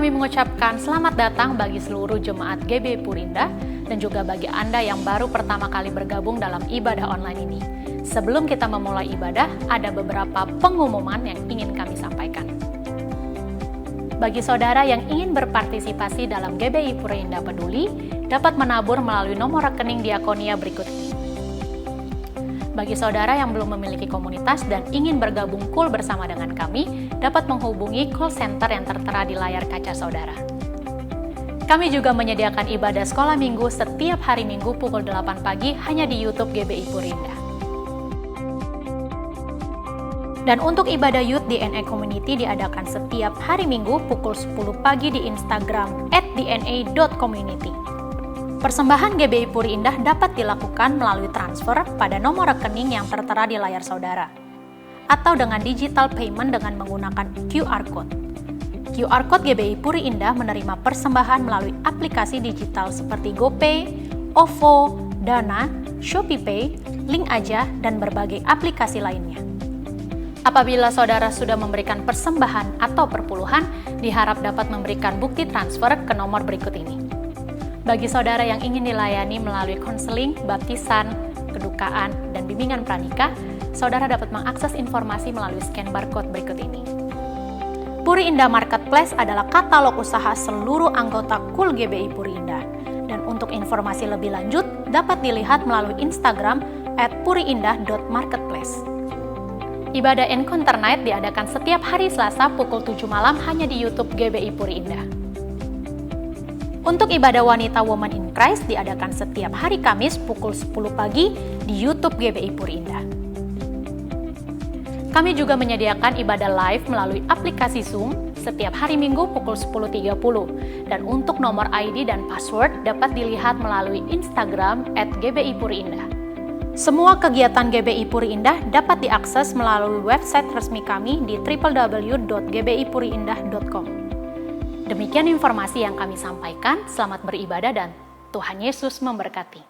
kami mengucapkan selamat datang bagi seluruh jemaat GBI Puri Indah dan juga bagi Anda yang baru pertama kali bergabung dalam ibadah online ini. Sebelum kita memulai ibadah, ada beberapa pengumuman yang ingin kami sampaikan. Bagi saudara yang ingin berpartisipasi dalam GBI Puri Indah Peduli, dapat menabur melalui nomor rekening diakonia berikut ini. Bagi saudara yang belum memiliki komunitas dan ingin bergabung cool bersama dengan kami, dapat menghubungi call center yang tertera di layar kaca saudara. Kami juga menyediakan ibadah sekolah minggu setiap hari Minggu pukul 8 pagi hanya di YouTube GBI Puri Indah. Dan untuk ibadah Youth DNA Community diadakan setiap hari Minggu pukul 10 pagi di Instagram @dna.community. Persembahan GBI Puri Indah dapat dilakukan melalui transfer pada nomor rekening yang tertera di layar saudara, atau dengan digital payment dengan menggunakan QR Code. QR Code GBI Puri Indah menerima persembahan melalui aplikasi digital seperti GoPay, OVO, Dana, ShopeePay, Link Aja, dan berbagai aplikasi lainnya. Apabila saudara sudah memberikan persembahan atau perpuluhan, diharap dapat memberikan bukti transfer ke nomor berikut ini. Bagi saudara yang ingin dilayani melalui konseling, baptisan, kedukaan, dan bimbingan pranikah, saudara dapat mengakses informasi melalui scan barcode berikut ini. Puri Indah Marketplace adalah katalog usaha seluruh anggota Cool GBI Puri Indah. Dan untuk informasi lebih lanjut, dapat dilihat melalui Instagram @puriindah.marketplace. Ibadah Encounter Night diadakan setiap hari Selasa pukul 7 malam hanya di YouTube GBI Puri Indah. Untuk ibadah wanita Woman in Christ diadakan setiap hari Kamis pukul 10 pagi di YouTube GBI Puri Indah. Kami juga menyediakan ibadah live melalui aplikasi Zoom setiap hari Minggu pukul 10.30 dan untuk nomor ID dan password dapat dilihat melalui Instagram @GBI Puri Indah. Semua kegiatan GBI Puri Indah dapat diakses melalui website resmi kami di www.gbipuriindah.com. Demikian informasi yang kami sampaikan. Selamat beribadah dan Tuhan Yesus memberkati.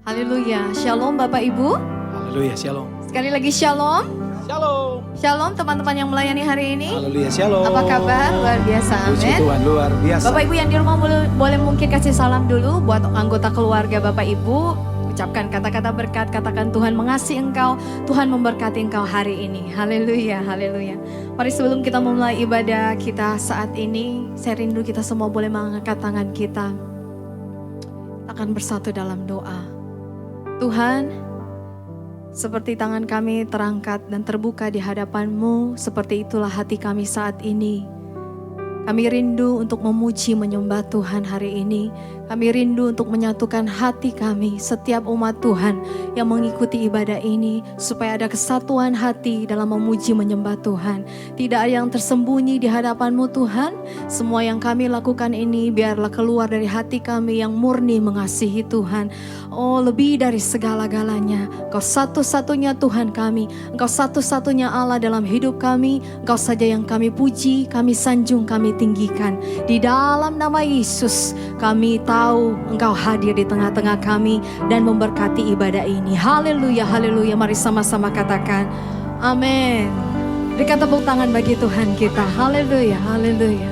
Haleluya. Shalom Bapak Ibu. Haleluya, shalom. Sekali lagi shalom. Shalom. Shalom teman-teman yang melayani hari ini. Haleluya, shalom. Apa kabar? Luar biasa. Puji Amin. Tuhan, luar biasa. Bapak Ibu yang di rumah boleh mungkin kasih salam dulu buat anggota keluarga Bapak Ibu. Ucapkan kata-kata berkat, katakan Tuhan mengasihi engkau, Tuhan memberkati engkau hari ini. Haleluya, haleluya. Mari sebelum kita memulai ibadah kita saat ini, saya rindu kita semua boleh mengangkat tangan kita. Akan bersatu dalam doa. Tuhan, seperti tangan kami terangkat dan terbuka di hadapan-Mu, seperti itulah hati kami saat ini. Kami rindu untuk memuji menyembah Tuhan hari ini. Kami rindu untuk menyatukan hati kami, setiap umat Tuhan yang mengikuti ibadah ini, supaya ada kesatuan hati dalam memuji menyembah Tuhan. Tidak ada yang tersembunyi di hadapan-Mu Tuhan. Semua yang kami lakukan ini biarlah keluar dari hati kami yang murni mengasihi Tuhan. Oh, lebih dari segala-galanya, Engkau satu-satunya Tuhan kami. Engkau satu-satunya Allah dalam hidup kami. Engkau saja yang kami puji, kami sanjung, kami tinggikan. Di dalam nama Yesus, kami tahu Engkau hadir di tengah-tengah kami dan memberkati ibadah ini. Haleluya, haleluya. Mari sama-sama katakan amin. Berikan tepuk tangan bagi Tuhan kita. Haleluya, haleluya.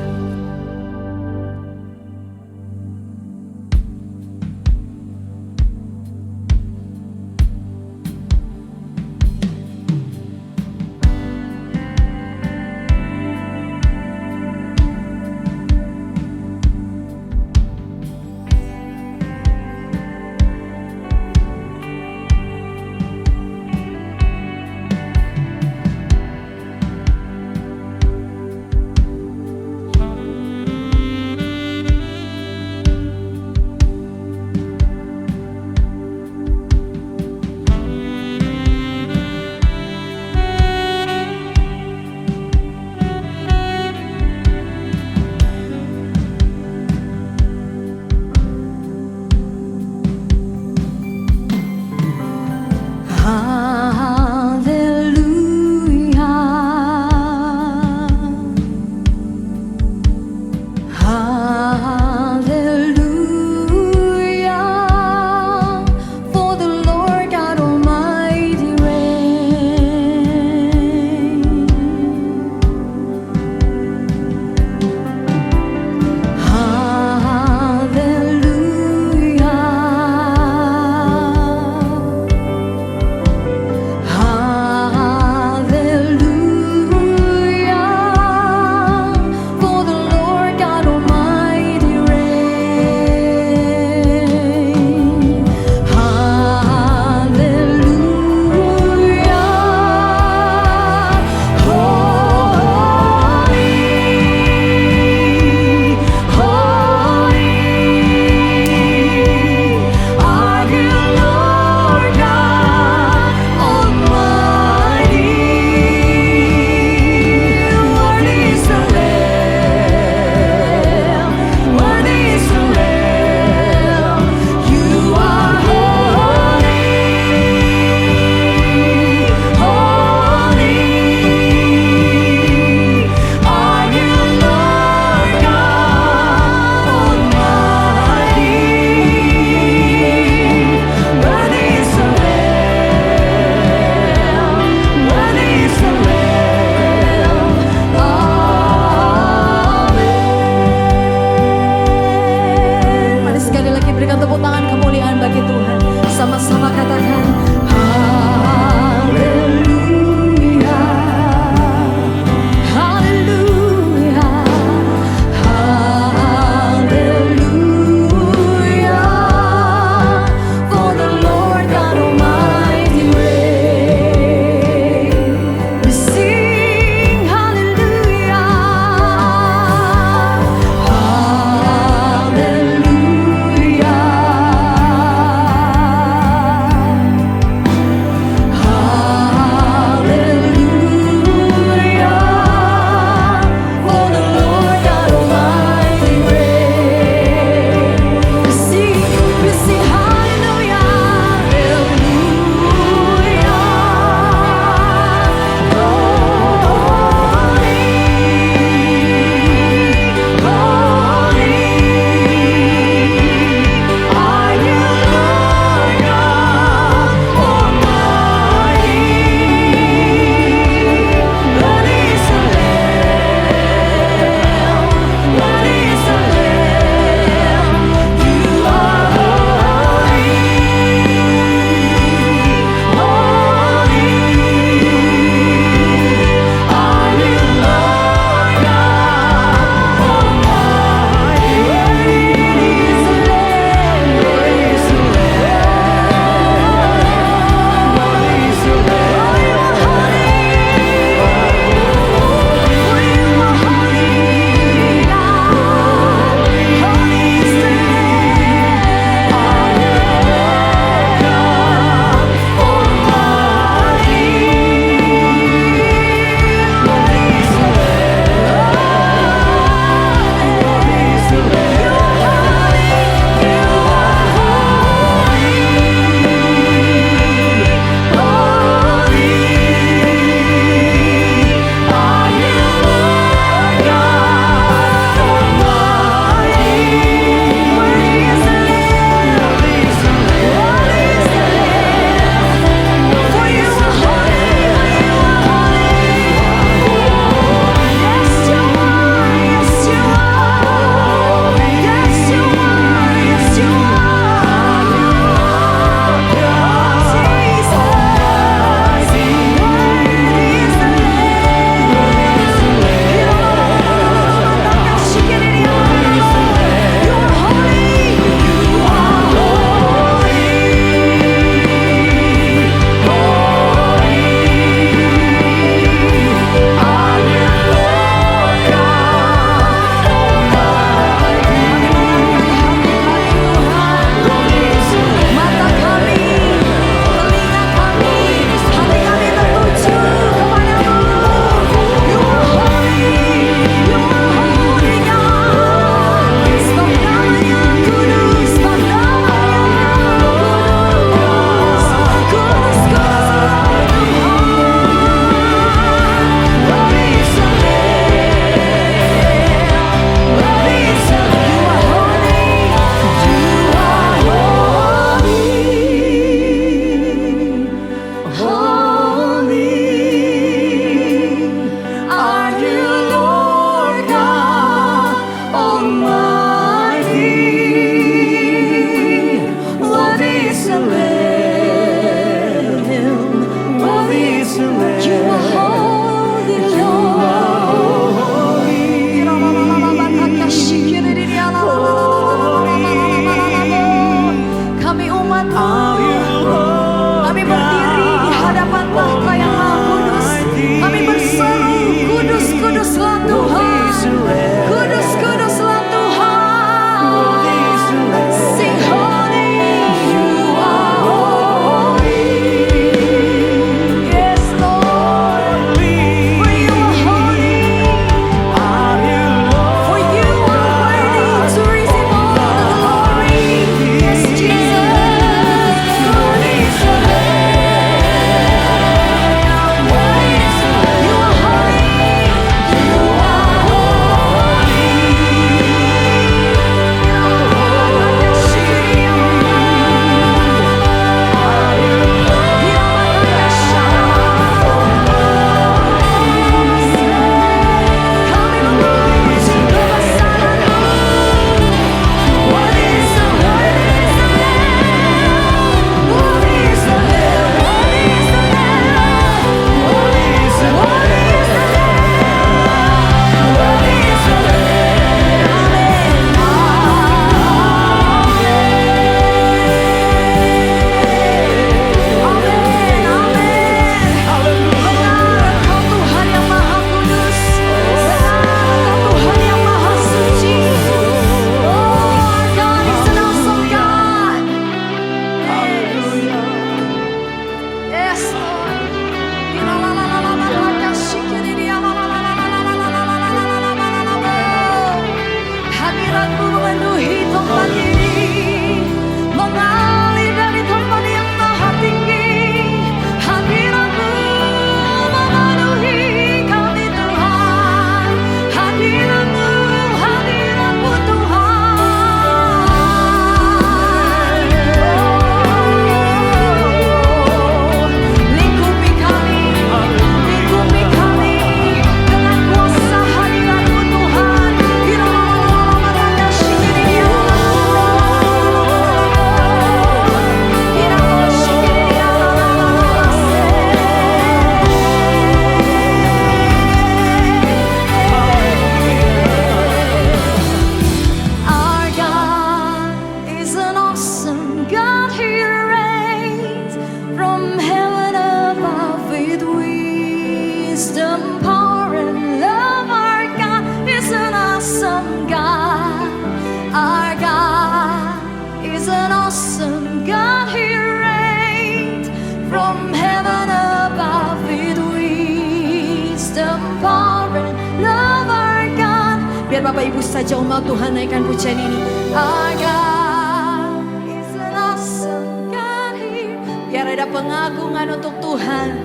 Bapak Ibu saja umat Tuhan naikkan pujian ini. Our God is an awesome God here. Biar ada pengagungan untuk Tuhan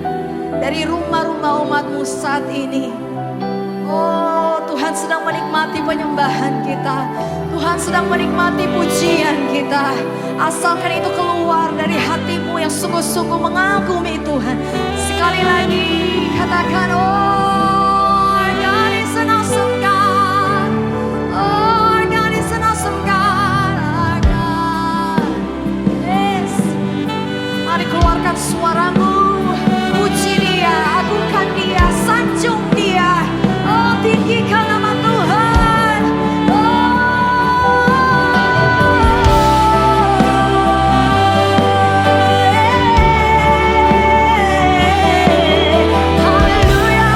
dari rumah-rumah umatmu saat ini. Oh, Tuhan sedang menikmati penyembahan kita. Tuhan sedang menikmati pujian kita. Asalkan itu keluar dari hatimu yang sungguh-sungguh mengagumi Tuhan. Sekali lagi katakan, oh, our God is an awesome God. Oh, our God is an awesome God. Our God. Yes. Mari keluarkan suaramu. Puji Dia, agungkan Dia, sanjung Dia. Oh, tinggikan nama Tuhan. Haleluya.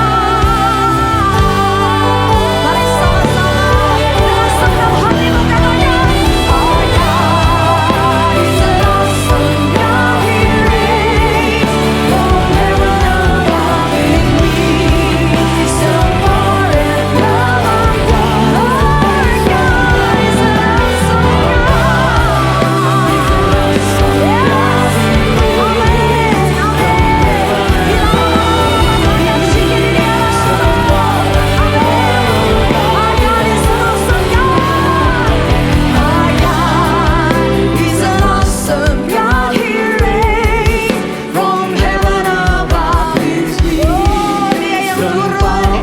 Mari sama-sama dengan segenap hatimu katakan, oh God is an awesome God, He reigns from heaven above in me. So far and love of God. Our God is an awesome God. Yes. Amen. Our God is an awesome God. Our God is an awesome God. He reigns from heaven above. Oh, Dia yang turun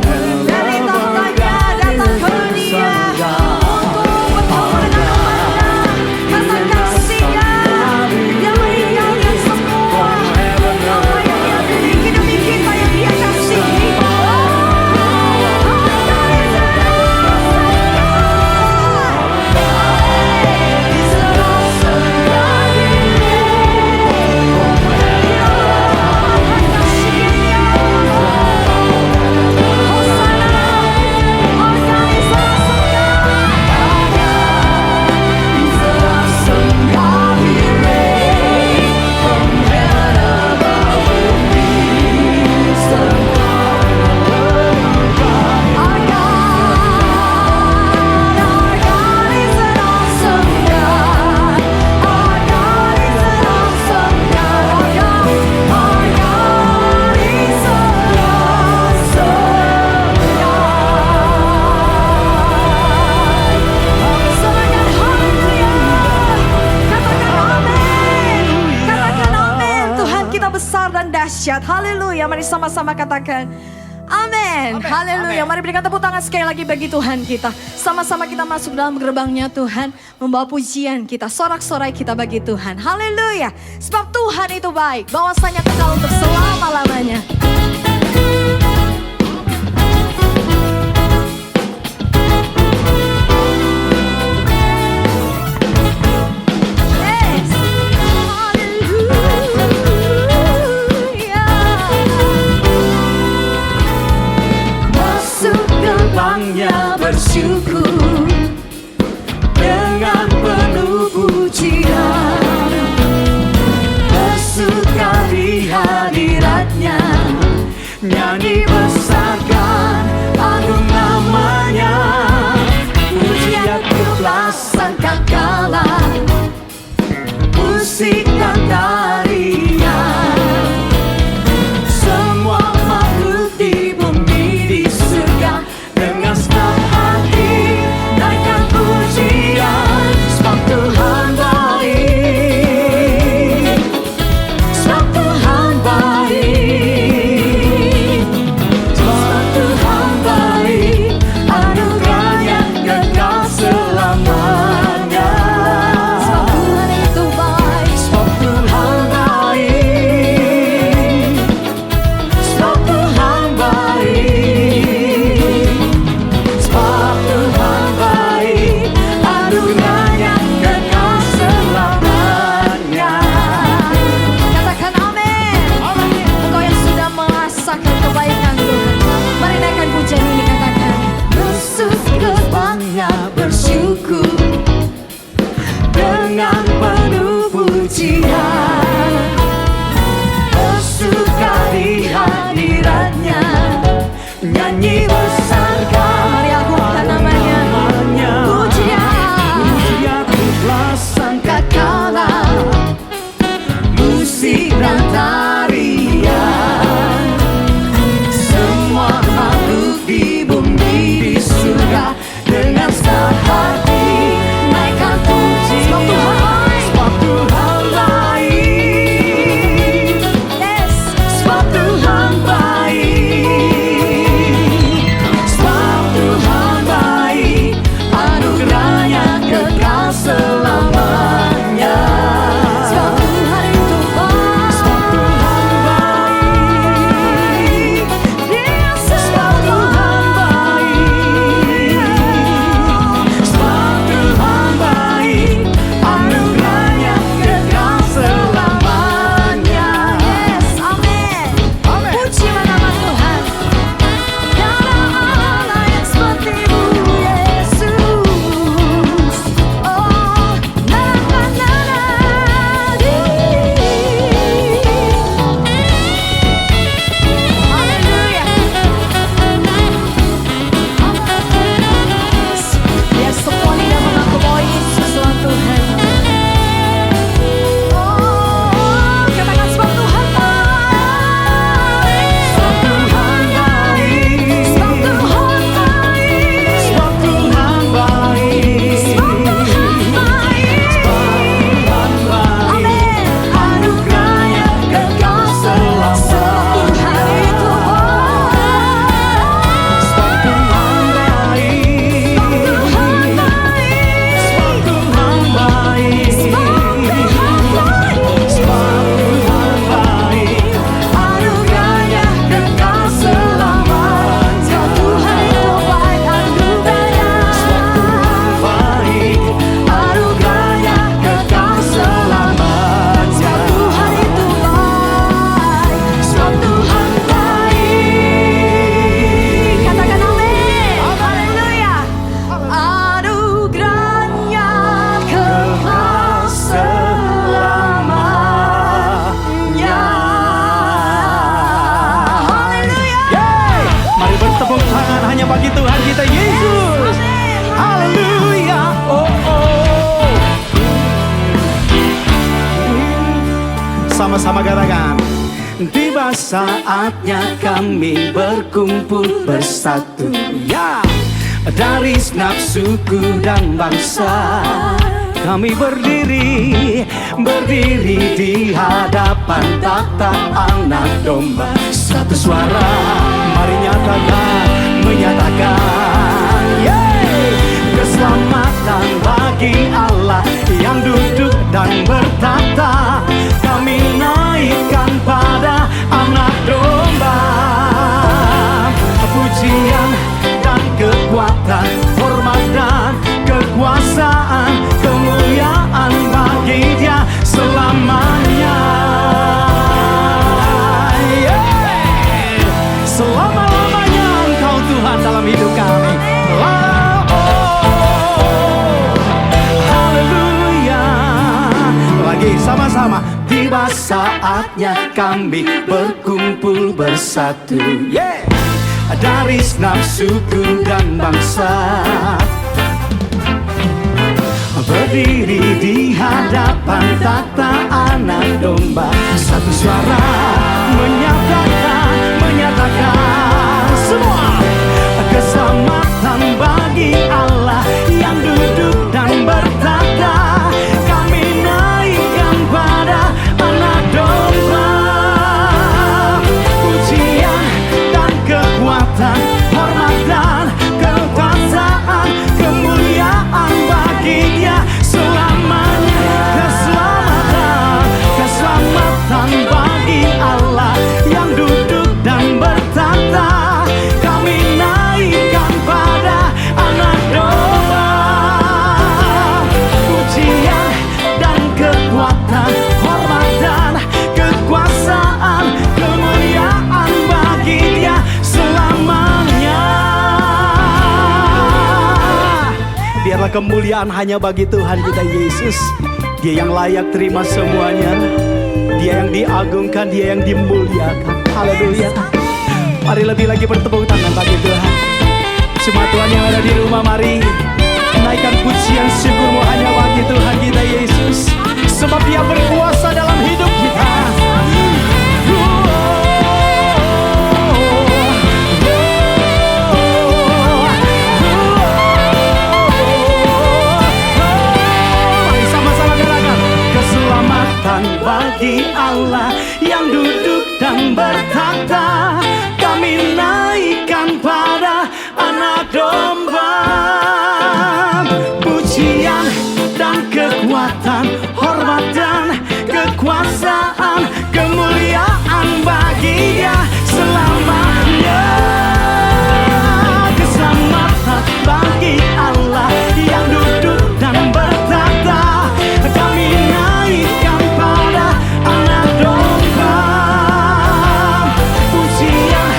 dari tahtanya datang ke dunia untuk bertemu dengan umatnya. Kata kasih-Nya yang meninggalkan semua apa yang Dia miliki demi kita yang Dia kasihi. Oh, our God is an awesome God. He's an awesome God. He reigns from heaven above. Kasih-Nya. Hosanna. Our God is an awesome God. He's an awesome God. He reigns from heaven above with peace and power. Our God is an awesome God. Our God is an awesome God. Our God is an awesome God. Sorakan haleluya. Katakan amin. Katakan amin. Tuhan kita besar dan dahsyat. Haleluya. Mari sama-sama katakan amin. Haleluya. Mari berikan tepuk tangan sekali lagi bagi Tuhan kita. Sama-sama kita masuk dalam gerbangnya Tuhan. Membawa pujian kita, sorak-sorai kita bagi Tuhan. Haleluya. Sebab Tuhan itu baik. Bahwasanya kekal untuk selama-lamanya. Yes. Haleluya. Masuk gerbangnya bersyukur dengan penuh pujian. Bersuka di hadiratnya, nyanyi besarkan agung namanya. Pujian keplasan kekalan, musik dan tarian. Semua makhluk di bumi di surga dengan senang hati naikkan pujian. Sebab Tuhan baik, sebab Tuhan baik, sebab Tuhan baik, anugerahnya kekal selamanya. Sebab Tuhan itu baik, sebab Tuhan baik, sebab Tuhan baik, sebab Tuhan baik, anugerahnya kekal selamanya. Katakan amin. Engkau yang sudah merasakan kebaikan Tuhan, mari naikkan pujian ini. Katakan masuk gerbangnya bersyukur dengan penuh pujian. Bersuka di hadiratnya, nyanyi besarkan. Mari agungkan namanya. sama-sama katakan. Tiba saatnya kami berkumpul bersatu, ya, dari segenap suku dan bangsa. Kami berdiri di hadapan takhta Anak Domba. Satu suara, mari menyatakan, yeay, keselamatan bagi Allah yang duduk dan bertata. Kami naikkan pada Anak Domba. Pujian dan kekuatan, hormat dan kekuasaan, kemuliaan bagi Dia selamanya. Yeah. Selama-lamanya Engkau Tuhan dalam hidup kami. Haleluya. Lagi sama-sama. Tiba saatnya kami berkumpul bersatu, yeah, dari segenap suku dan bangsa. Berdiri di hadapan takhta Anak Domba. Satu suara menyatakan semua, keselamatan bagi Allah yang duduk dan bertata. Kami naikkan pada Anak Domba. Pujian dan kekuatan, hormat dan kekuasaan, kemuliaan bagi Dia selamanya. Keselamatan bagi Allah yang duduk dan bertata. Kami naikkan pada Anak Domba. Pujian dan kekuatan, hormat dan kekuasaan, kemuliaan bagi Dia selamanya. Biarlah kemuliaan hanya bagi Tuhan kita Yesus. Dia yang layak terima semuanya. Dia yang diagungkan, Dia yang dimuliakan. Haleluya. Mari lebih lagi bertepuk tangan bagi Tuhan. Semua Tuhan yang ada di rumah, mari naikkan pujian syukurmu hanya bagi Tuhan kita Yesus. Sebab Dia berkuasa dalam hidup kita. Keselamatan bagi Allah yang duduk dan bertata. Kami naikkan pada Anak Domba. Pujian dan kekuatan, hormat dan kekuasaan, kemuliaan bagi Dia selamanya. Keselamatan bagi Allah yang duduk dan bertata. Kami naikkan pada Anak Domba. Pujian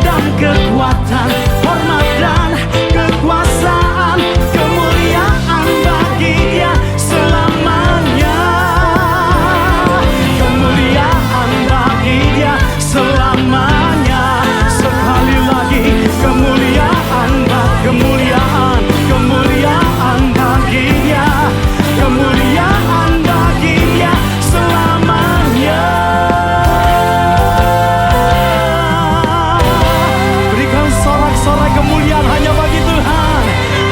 dan kekuatan, hormat dan kekuasaan, kemuliaan bagi Dia selamanya. Kemuliaan bagi Dia selamanya. Sekali lagi, kemuliaan bagi Dia. Kemuliaan bagi Dia selamanya. Berikan sorak-sorai kemuliaan hanya bagi Tuhan.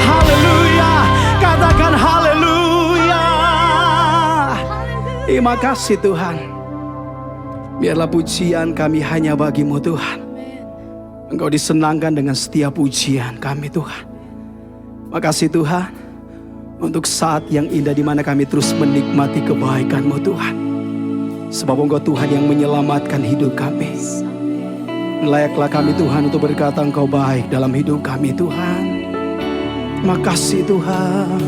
Haleluya. Katakan haleluya. Terima kasih Tuhan. Biarlah pujian kami hanya bagi-Mu Tuhan. Engkau disenangkan dengan setiap pujian kami Tuhan. Makasih Tuhan untuk saat yang indah di mana kami terus menikmati kebaikan-Mu Tuhan. Sebab Engkau Tuhan yang menyelamatkan hidup kami. Layaklah kami Tuhan untuk berkata Engkau baik dalam hidup kami Tuhan. Makasih Tuhan.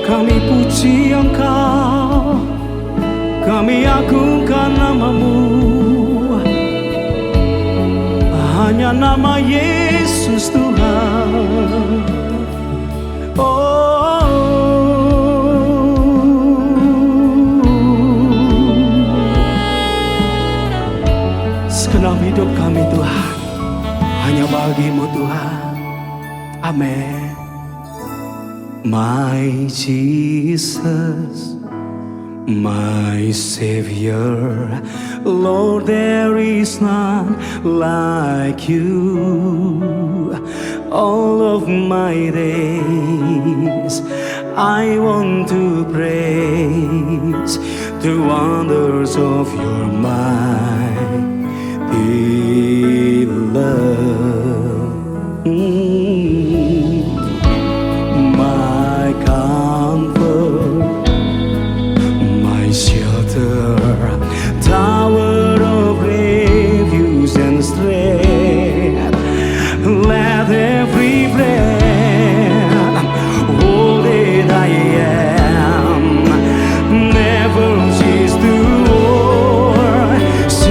Kami puji Engkau, kami agungkan nama-Mu. Hanya nama Yesus Tuhan. Oh, segenap hidup kami Tuhan hanya bagi-Mu Tuhan. Amin. My Jesus, My Savior, Lord, there is none like you. All of my days I want to praise the wonders of your mighty love. My comfort, my shelter, tower of refuge and strength. Let every breath, all that I am, never cease to worship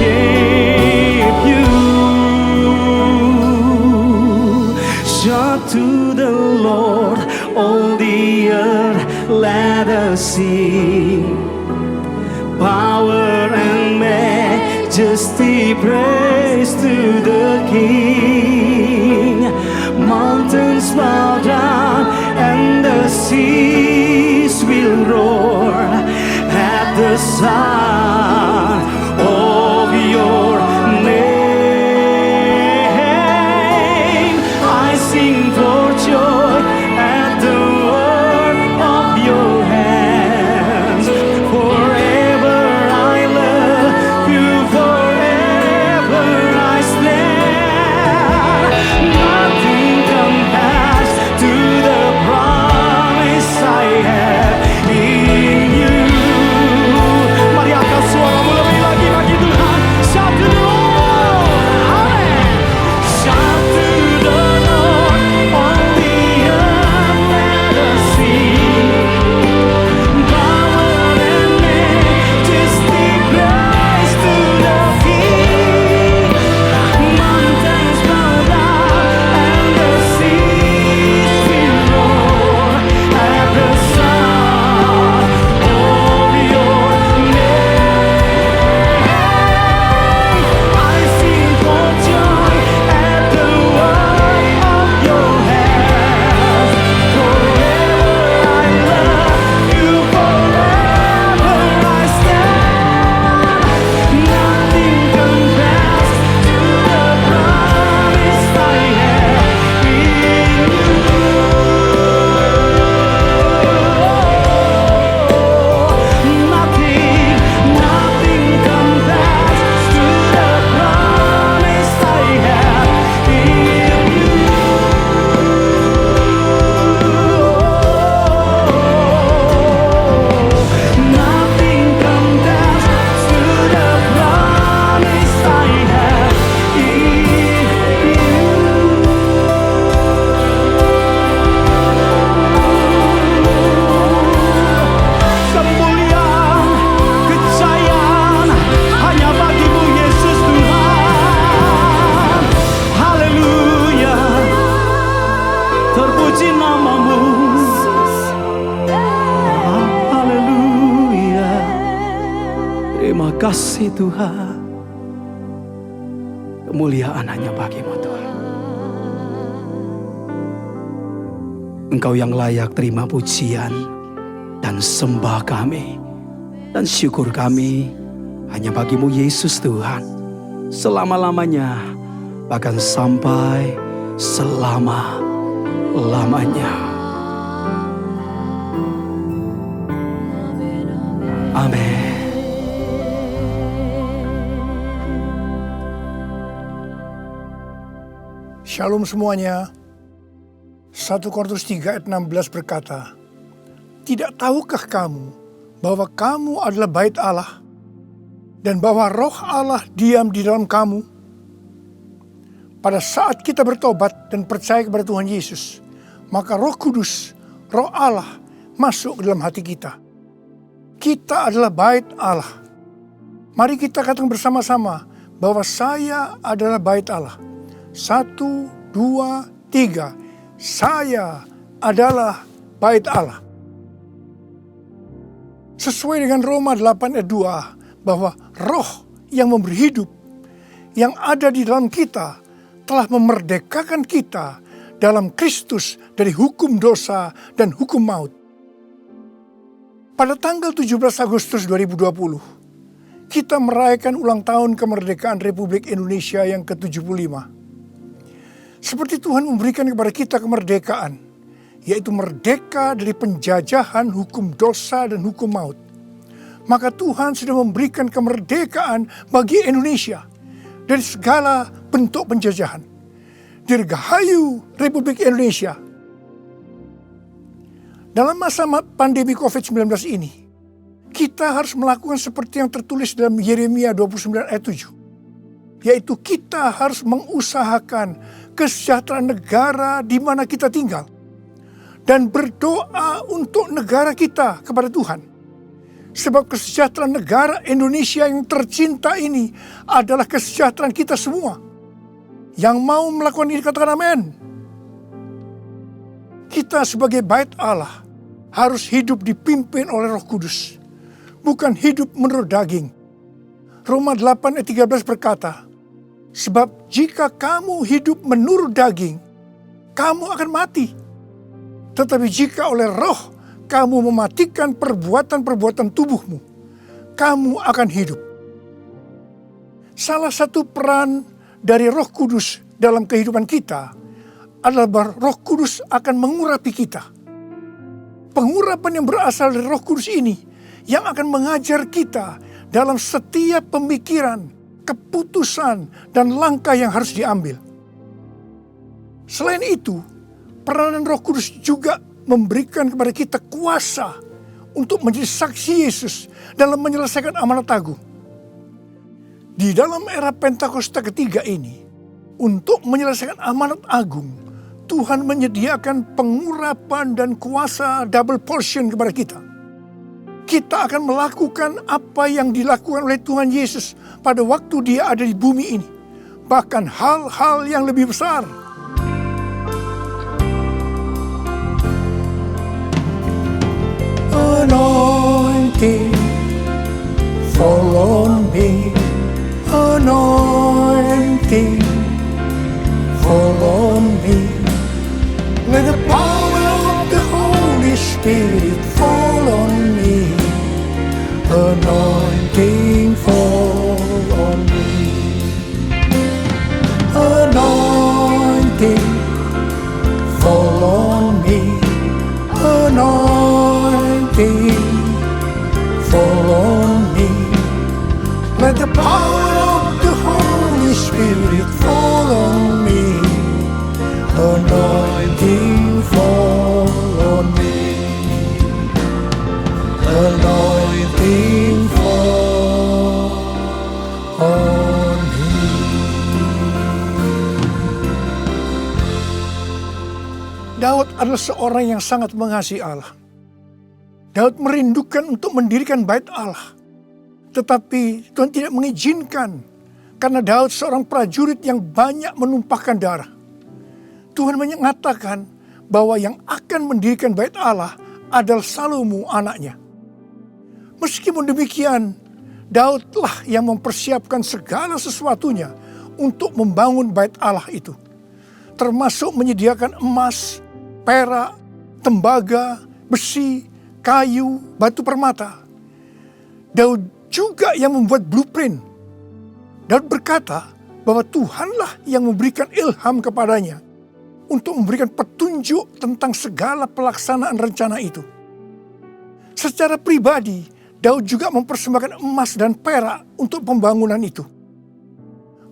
you. Shout to the Lord, all the earth, let us sing. Power and majesty, praise to the King. Mountains bow down and the seas will roar at the sound of your name. I sing for joy at the work of your hands. Forever I love you, forever I stand. Nothing compares to the promise I have in you. Mari angkat suaramu lebih lagi bagi Tuhan. Shout to the Lord, amen. Shout to the Lord, on the earth let us sing. Power and majesty, praise to the King. Mountains bow down and the seas will roar at the sound of your name. I sing for joy at the work of your hands. Forever I love you, forever I stand. Nothing compares to the promise I have in you. Nothing compares to the promise I have in you. Nothing compares to the promise I have in you. Kemuliaan, kejayaan hanya bagimu Yesus Tuhan. Haleluya, terpuji namamu. Haleluya, terima kasih Tuhan. Kemuliaan hanya bagimu Tuhan. Engkau yang layak terima pujian dan sembah kami dan syukur kami hanya bagimu Yesus Tuhan. Selama-lamanya, bahkan sampai selama-lamanya. Amin. Shalom semuanya. 1 Korintus 3 ayat 16 berkata, "Tidak tahukah kamu bahwa kamu adalah bait Allah dan bahwa roh Allah diam di dalam kamu?" Pada saat kita bertobat dan percaya kepada Tuhan Yesus, maka Roh Kudus, Roh Allah masuk ke dalam hati kita. Kita adalah bait Allah. Mari kita katakan bersama-sama bahwa saya adalah bait Allah. 1, 2, 3. Saya adalah bait Allah. Sesuai dengan Roma 8 ayat 2, bahwa roh yang memberi hidup, yang ada di dalam kita, telah memerdekakan kita dalam Kristus dari hukum dosa dan hukum maut. Pada tanggal 17 Agustus 2020, kita merayakan ulang tahun kemerdekaan Republik Indonesia yang ke-75. Seperti Tuhan memberikan kepada kita kemerdekaan, yaitu merdeka dari penjajahan hukum dosa dan hukum maut. Maka Tuhan sudah memberikan kemerdekaan bagi Indonesia dari segala bentuk penjajahan. Dirgahayu Republik Indonesia. Dalam masa pandemi COVID-19 ini, kita harus melakukan seperti yang tertulis dalam Yeremia 29 ayat 7. Yaitu kita harus mengusahakan kesejahteraan negara di mana kita tinggal. Dan berdoa untuk negara kita kepada Tuhan. Sebab kesejahteraan negara Indonesia yang tercinta ini adalah kesejahteraan kita semua. Yang mau melakukan ini katakan amin. Kita sebagai bait Allah harus hidup dipimpin oleh Roh Kudus. Bukan hidup menurut daging. Roma 8 ayat 13 berkata, sebab jika kamu hidup menurut daging, kamu akan mati. Tetapi jika oleh roh kamu mematikan perbuatan-perbuatan tubuhmu, kamu akan hidup. Salah satu peran dari Roh Kudus dalam kehidupan kita adalah bahwa Roh Kudus akan mengurapi kita. Pengurapan yang berasal dari Roh Kudus ini yang akan mengajar kita dalam setiap pemikiran, keputusan, dan langkah yang harus diambil. Selain itu, peranan Roh Kudus juga memberikan kepada kita kuasa untuk menjadi saksi Yesus dalam menyelesaikan amanat agung. Di dalam era Pentakosta ketiga ini, untuk menyelesaikan amanat agung, Tuhan menyediakan pengurapan dan kuasa double portion kepada kita. Kita akan melakukan apa yang dilakukan oleh Tuhan Yesus pada waktu Dia ada di bumi ini. Bahkan hal-hal yang lebih besar. Anointing, fall on me. Anointing, fall on me. Let the power of the Holy Spirit fall on me. Anointing, fall on me. Anointing, fall on me. Anointing, fall on me. Let the power of the Holy Spirit fall on me. Anointing, fall on me. Anointing, fall on me. Daud adalah seorang yang sangat mengasihi Allah. Daud merindukan untuk mendirikan bait Allah. Tetapi Tuhan tidak mengizinkan karena Daud seorang prajurit yang banyak menumpahkan darah. Tuhan mengatakan bahwa yang akan mendirikan bait Allah adalah Salomo anaknya. Meskipun demikian, Daudlah yang mempersiapkan segala sesuatunya untuk membangun bait Allah itu. Termasuk menyediakan emas, perak, tembaga, besi, kayu, batu permata. Daud juga yang membuat blueprint. Daud berkata bahwa Tuhanlah yang memberikan ilham kepadanya untuk memberikan petunjuk tentang segala pelaksanaan rencana itu. Secara pribadi, Daud juga mempersembahkan emas dan perak untuk pembangunan itu.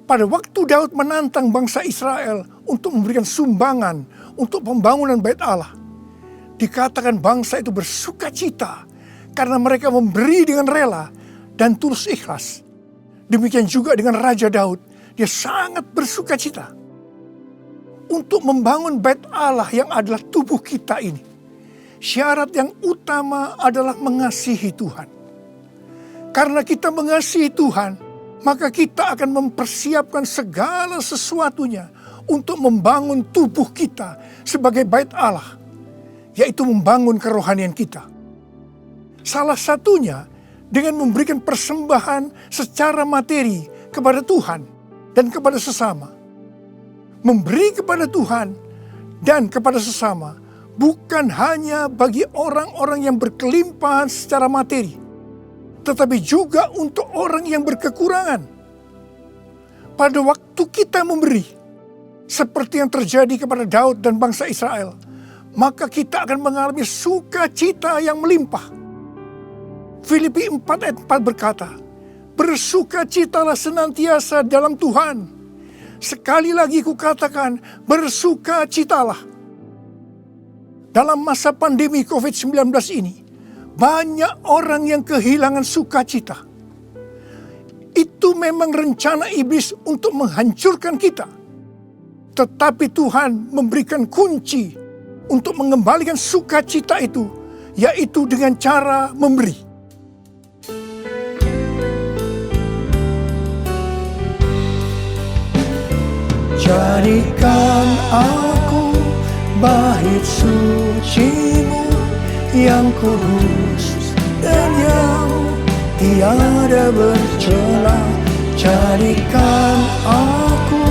Pada waktu Daud menantang bangsa Israel untuk memberikan sumbangan untuk pembangunan bait Allah, dikatakan bangsa itu bersukacita karena mereka memberi dengan rela dan tulus ikhlas. Demikian juga dengan Raja Daud, dia sangat bersukacita untuk membangun bait Allah yang adalah tubuh kita ini. Syarat yang utama adalah mengasihi Tuhan. Karena kita mengasihi Tuhan, maka kita akan mempersiapkan segala sesuatunya untuk membangun tubuh kita sebagai bait Allah, yaitu membangun kerohanian kita. Salah satunya dengan memberikan persembahan secara materi kepada Tuhan dan kepada sesama. Memberi kepada Tuhan dan kepada sesama bukan hanya bagi orang-orang yang berkelimpahan secara materi, tetapi juga untuk orang yang berkekurangan. Pada waktu kita memberi, seperti yang terjadi kepada Daud dan bangsa Israel, maka kita akan mengalami sukacita yang melimpah. Filipi 4 ayat 4 berkata, bersukacitalah senantiasa dalam Tuhan. Sekali lagi kukatakan, bersukacitalah. Dalam masa pandemi COVID-19 ini, banyak orang yang kehilangan sukacita. Itu memang rencana iblis untuk menghancurkan kita. Tetapi Tuhan memberikan kunci untuk mengembalikan sukacita itu, yaitu dengan cara memberi. Jadikan aku bait suci-Mu yang kudus dan yang tiada bercela. Jadikan aku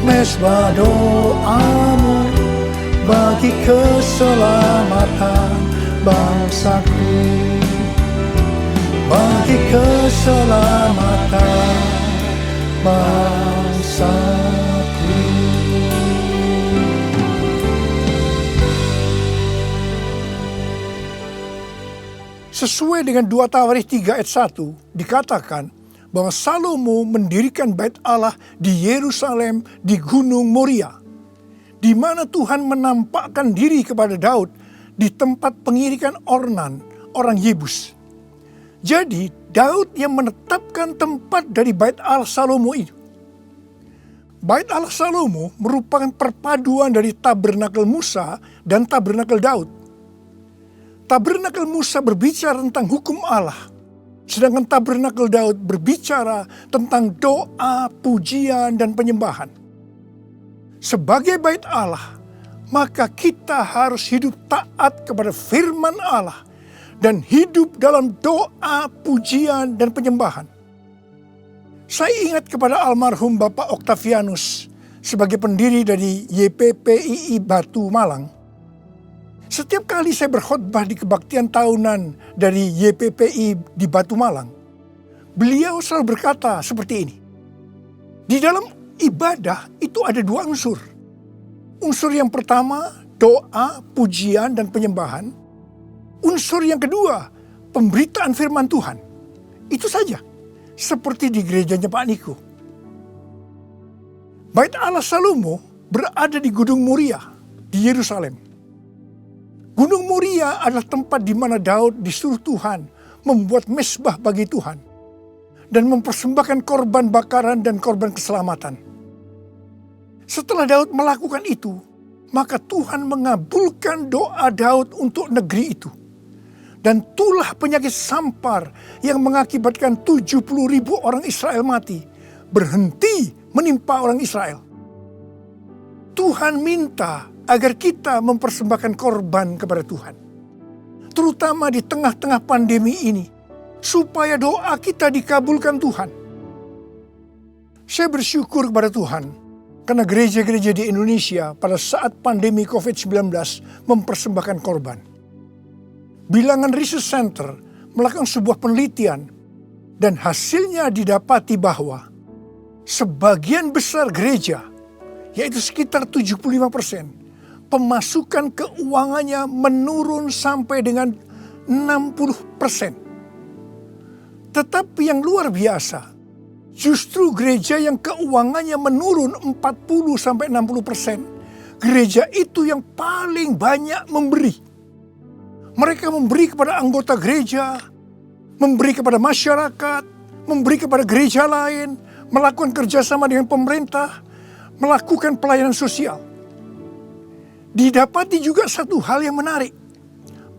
mezbah doa-Mu bagi keselamatan bangsaku, bagi keselamatan bangsaku. Sesuai dengan 2 Tawarikh 3 ayat 1 dikatakan bahwa Salomo mendirikan bait Allah di Yerusalem di Gunung Moria, di mana Tuhan menampakkan diri kepada Daud di tempat pengirikan Ornan, orang Yebus. Jadi Daud yang menetapkan tempat dari bait Allah Salomo itu. Bait Allah Salomo merupakan perpaduan dari tabernakel Musa dan tabernakel Daud. Tabernakel Musa berbicara tentang hukum Allah, sedangkan tabernakel Daud berbicara tentang doa, pujian, dan penyembahan. Sebagai bait Allah, maka kita harus hidup taat kepada firman Allah dan hidup dalam doa, pujian, dan penyembahan. Saya ingat kepada almarhum Bapak Octavianus sebagai pendiri dari YPPII Batu Malang. Setiap kali saya berkhotbah di kebaktian tahunan dari YPPI di Batu Malang, beliau selalu berkata seperti ini. Di dalam ibadah itu ada 2 unsur. Unsur yang pertama, doa, pujian, dan penyembahan. Unsur yang kedua, pemberitaan firman Tuhan. Itu saja, seperti di gerejanya Pak Niko. Bait Allah Salomo berada di Gunung Moria di Yerusalem. Gunung Moria adalah tempat di mana Daud disuruh Tuhan membuat mezbah bagi Tuhan dan mempersembahkan korban bakaran dan korban keselamatan. Setelah Daud melakukan itu, maka Tuhan mengabulkan doa Daud untuk negeri itu. Dan tulah penyakit sampar yang mengakibatkan 70.000 orang Israel mati berhenti menimpa orang Israel. Tuhan minta agar kita mempersembahkan korban kepada Tuhan, terutama di tengah-tengah pandemi ini, supaya doa kita dikabulkan Tuhan. Saya bersyukur kepada Tuhan, karena gereja-gereja di Indonesia pada saat pandemi COVID-19 mempersembahkan korban. Bilangan Research Center melakukan sebuah penelitian, dan hasilnya didapati bahwa sebagian besar gereja, yaitu sekitar 75%, pemasukan keuangannya menurun sampai dengan 60%. Tetapi yang luar biasa, justru gereja yang keuangannya menurun 40-60%, gereja itu yang paling banyak memberi. Mereka memberi kepada anggota gereja, memberi kepada masyarakat, memberi kepada gereja lain, melakukan kerjasama dengan pemerintah, melakukan pelayanan sosial. Didapati juga satu hal yang menarik.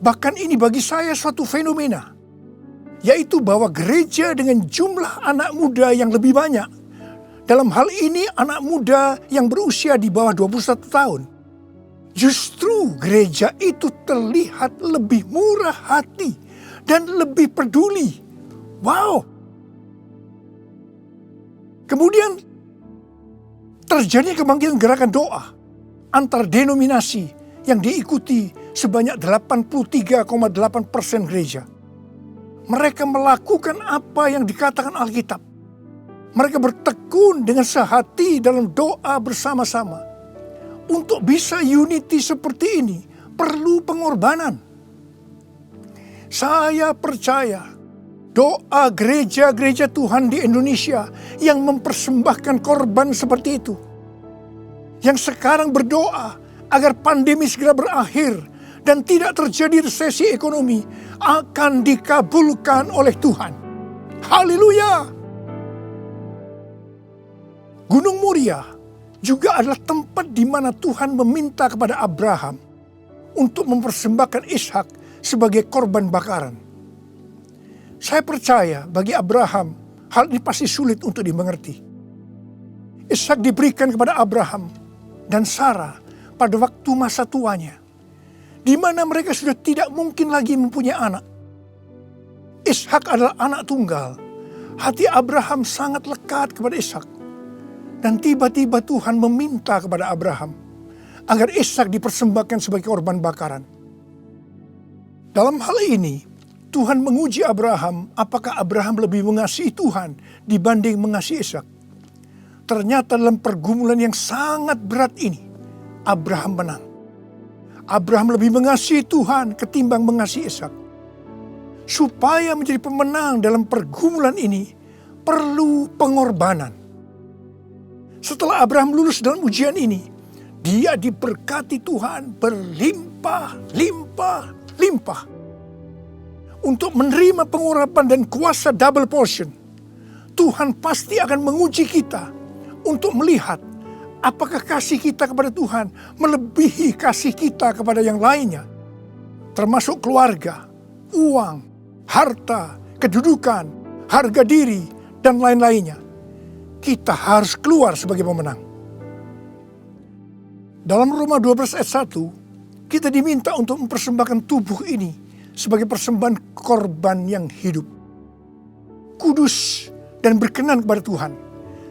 Bahkan ini bagi saya suatu fenomena. Yaitu bahwa gereja dengan jumlah anak muda yang lebih banyak. Dalam hal ini anak muda yang berusia di bawah 21 tahun. Justru gereja itu terlihat lebih murah hati dan lebih peduli. Wow! Kemudian terjadi kebangkitan gerakan doa antar denominasi yang diikuti sebanyak 83,8% gereja. Mereka melakukan apa yang dikatakan Alkitab. Mereka bertekun dengan sehati dalam doa bersama-sama. Untuk bisa unity seperti ini, perlu pengorbanan. Saya percaya doa gereja-gereja Tuhan di Indonesia yang mempersembahkan korban seperti itu, yang sekarang berdoa agar pandemi segera berakhir dan tidak terjadi resesi ekonomi, akan dikabulkan oleh Tuhan. Haleluya! Gunung Moria juga adalah tempat di mana Tuhan meminta kepada Abraham untuk mempersembahkan Ishak sebagai korban bakaran. Saya percaya bagi Abraham hal ini pasti sulit untuk dimengerti. Ishak diberikan kepada Abraham dan Sarah pada waktu masa tuanya, di mana mereka sudah tidak mungkin lagi mempunyai anak. Ishak adalah anak tunggal. Hati Abraham sangat lekat kepada Ishak. Dan tiba-tiba Tuhan meminta kepada Abraham agar Ishak dipersembahkan sebagai korban bakaran. Dalam hal ini, Tuhan menguji Abraham apakah Abraham lebih mengasihi Tuhan dibanding mengasihi Ishak. Ternyata dalam pergumulan yang sangat berat ini, Abraham menang. Abraham lebih mengasihi Tuhan ketimbang mengasihi Ishak. Supaya menjadi pemenang dalam pergumulan ini, perlu pengorbanan. Setelah Abraham lulus dalam ujian ini, dia diberkati Tuhan berlimpah-limpah. Untuk menerima pengurapan dan kuasa double portion, Tuhan pasti akan menguji kita untuk melihat apakah kasih kita kepada Tuhan melebihi kasih kita kepada yang lainnya, termasuk keluarga, uang, harta, kedudukan, harga diri, dan lain-lainnya. Kita harus keluar sebagai pemenang. Dalam Roma 12 ayat 1, kita diminta untuk mempersembahkan tubuh ini sebagai persembahan korban yang hidup, kudus dan berkenan kepada Tuhan.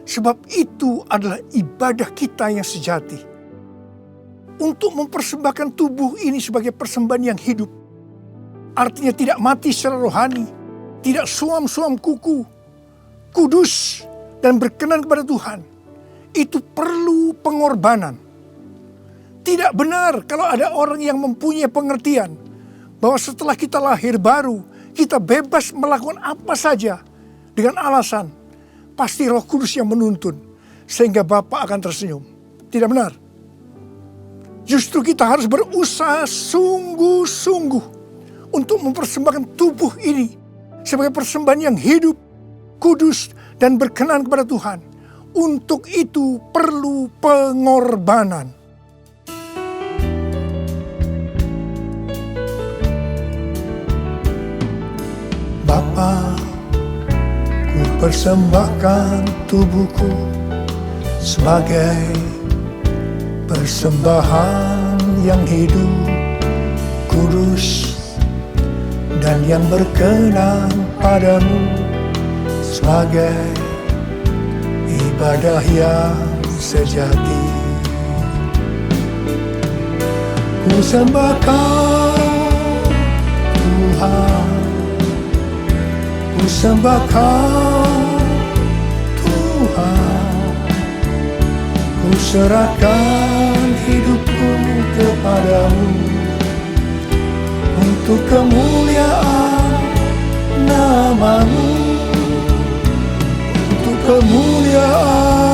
Sebab itu adalah ibadah kita yang sejati. Untuk mempersembahkan tubuh ini sebagai persembahan yang hidup, artinya tidak mati secara rohani, tidak suam-suam kuku, kudus dan berkenan kepada Tuhan. Itu perlu pengorbanan. Tidak benar kalau ada orang yang mempunyai pengertian bahwa setelah kita lahir baru, kita bebas melakukan apa saja dengan alasan pasti Roh Kudus yang menuntun sehingga Bapa akan tersenyum. Tidak benar. Justru kita harus berusaha sungguh-sungguh untuk mempersembahkan tubuh ini sebagai persembahan yang hidup, kudus, dan berkenan kepada Tuhan. Untuk itu perlu pengorbanan. Bapa, ku persembahkan tubuhku sebagai persembahan yang hidup, kudus, dan yang berkenan padamu, sebagai ibadah yang sejati. Ku sembahkan Tuhan, ku sembahkan Tuhan, ku serahkan hidupku kepadamu untuk kemuliaan nama-Mu, untuk kemuliaan